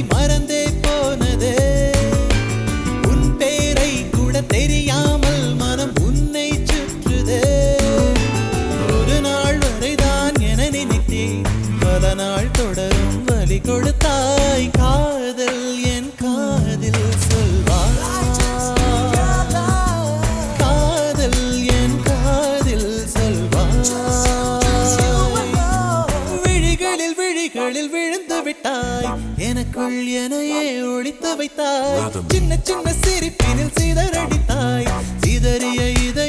மணி மறந்தே போனதே உன் பேரை கூட தெரியாமல் மனம் உன்னை சுற்றுதே ஒரு நாள் வரைதான் என நினைத்தேன் பல நாள் தொடரும் வலி கொடுத்தாய் காதல் என் காதில் சொல்வாய் காதல் என் காதில் சொல்வாய் விழிகளில் விழிகளில் விழுந்து விட்டாய் எனக்குள் எனையே ஒழித்து வைத்தாய் சின்ன சின்ன சிரிப்பினில் சிதறடித்தாய் சிதறிய இதை